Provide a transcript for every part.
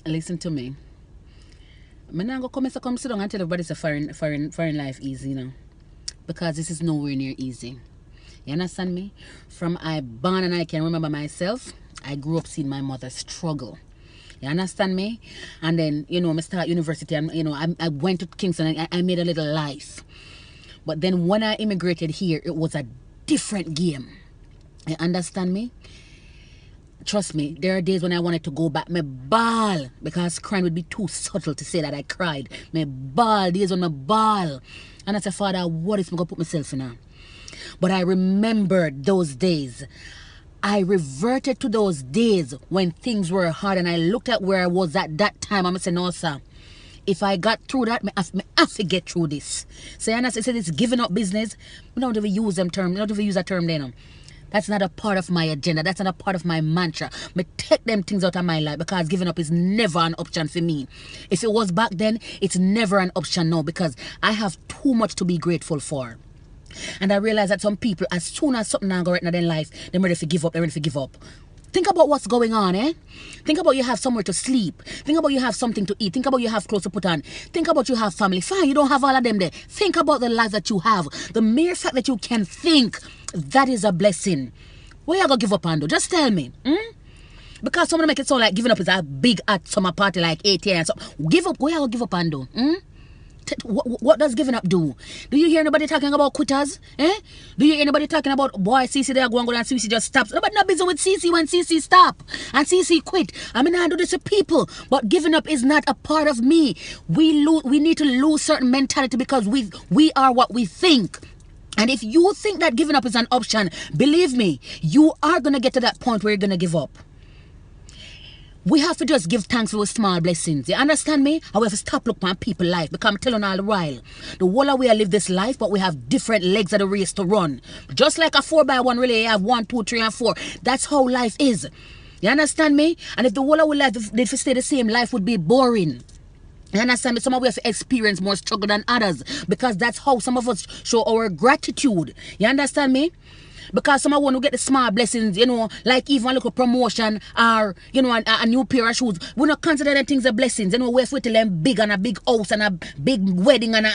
Listen to me. I'm not gonna come sit down and tell everybody it's a foreign life easy, because this is nowhere near easy. You understand me? From I born and I can remember myself, I grew up seeing my mother struggle. You understand me? And then, I start university and, I went to Kingston and I made a little life. But then when I immigrated here, it was a different game. You understand me? Trust me, there are days when I wanted to go back. Me bawl, because crying would be too subtle to say that I cried. Me bawl, days when me bawl. And I said, Father, what is me going to put myself in now? But I remembered those days. I reverted to those days when things were hard, and I looked at where I was at that time. I'm saying, no, sir. If I got through that, I have to get through this. So, I said, it's giving up business. We don't even use them term. We don't even use that term then. That's not a part of my agenda. That's not a part of my mantra. Me take them things out of my life, because giving up is never an option for me. If it was back then, it's never an option now, because I have too much to be grateful for. And I realize that some people, as soon as something now go right in their life, they're ready to give up. They're ready to give up. Think about what's going on, eh? Think about you have somewhere to sleep. Think about you have something to eat. Think about you have clothes to put on. Think about you have family. Fine, you don't have all of them there. Think about the life that you have. The mere fact that you can think, that is a blessing. What are you going to give up on, though? Just tell me. Because someone make it sound like giving up is a big at summer party like 8 years. So give up. What are you going to give up on, though? What does giving up do? Do you hear anybody talking about quitters? Do you hear anybody talking about, boy, CC they are going and CC just stops? Nobody not busy with CC when CC stop and CC quit. I mean, I do this to people, but giving up is not a part of me. We need to lose certain mentality, because we are what we think. And if you think that giving up is an option, believe me, you are going to get to that point where you're going to give up. We have to just give thanks for small blessings. You understand me? And we have to stop looking at people's life, because I'm telling all the while, the whole of we live this life, but we have different legs of the race to run. Just like a 4x1 relay, you have 1, 2, 3, and 4. That's how life is. You understand me? And if the whole of our life did stay the same, life would be boring. You understand me? Some of us have experienced more struggle than others, because that's how some of us show our gratitude. You understand me? Because some of want to get the small blessings, like even a little promotion or, a new pair of shoes. We don't consider them things as blessings. We wait till them big, and a big house and a big wedding and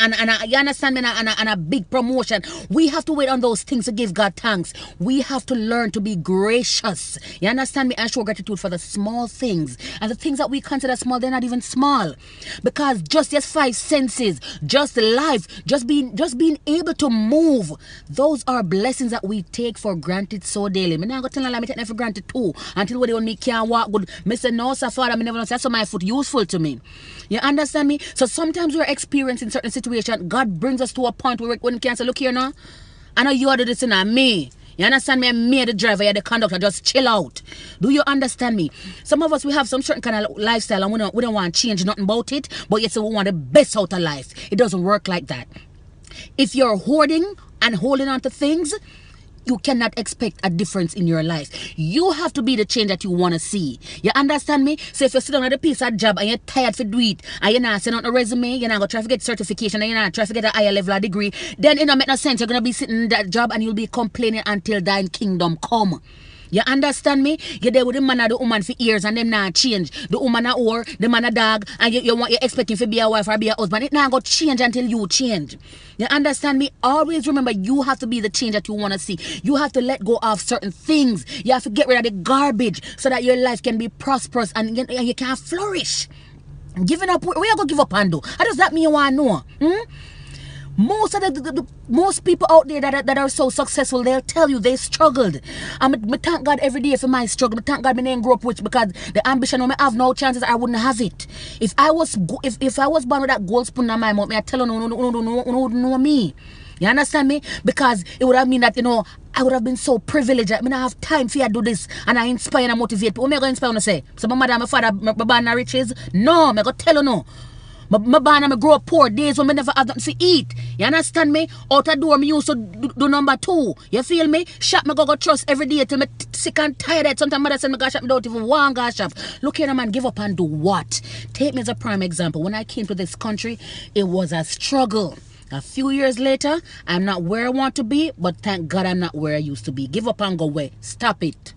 you understand me, and a big promotion. We have to wait on those things to give God thanks. We have to learn to be gracious. You understand me? And show gratitude for the small things. And the things that we consider small, they're not even small. Because just 5 senses, just life, just being able to move, those are blessings that we take for granted so daily. Me not go tell them I take them for granted too. Until when me can't walk good, me say no, sir, Father, me never know. That's my foot useful to me. You understand me? So sometimes we're experiencing certain situations. God brings us to a point where we can say, look here now, I know you are the this and me. You understand me? I'm me the driver, you're the conductor. Just chill out. Do you understand me? Some of us, we have some certain kind of lifestyle, and we don't want to change nothing about it, but yet we want the best out of life. It doesn't work like that. If you're hoarding and holding on to things, you cannot expect a difference in your life. You have to be the change that you want to see. You understand me? So if you sit down at a piece of job and you're tired to do it, and you're not sending out a resume, you're not going to try to get certification, and you're not trying to get a higher level of degree, then it don't make no sense. You're going to be sitting in that job and you'll be complaining until thine kingdom come. You understand me? You're there with the man or the woman for years and them not change. The woman a whore, the man a dog, and you're expecting to be a wife or be a husband. It not going to change until you change. You understand me? Always remember, you have to be the change that you want to see. You have to let go of certain things. You have to get rid of the garbage so that your life can be prosperous and you can flourish. Giving up, where you going to give up on though? How does that mean you want to know? Most of most people out there that are so successful, they'll tell you they struggled. I thank God every day for my struggle. I thank God I didn't grow up rich, because the ambition I have no chances I wouldn't have it. If I was born with that gold spoon in my mouth, I tell you no me. You understand me? Because it would have mean that I would have been so privileged. I have time for you to do this, and I inspire and motivate people. What am I going to inspire and say? So my mother and my father, my born riches? No, I'm going to tell you no. My born and I grow up poor, days when I never have nothing to eat. You understand me? Out the door, me used to do number 2. You feel me? Shop me go trust every day till me sick and tired. Sometimes mother send me go shop, me don't even want go shop. Look here, man, give up and do what? Take me as a prime example. When I came to this country, it was a struggle. A few years later, I'm not where I want to be, but thank God I'm not where I used to be. Give up and go away. Stop it.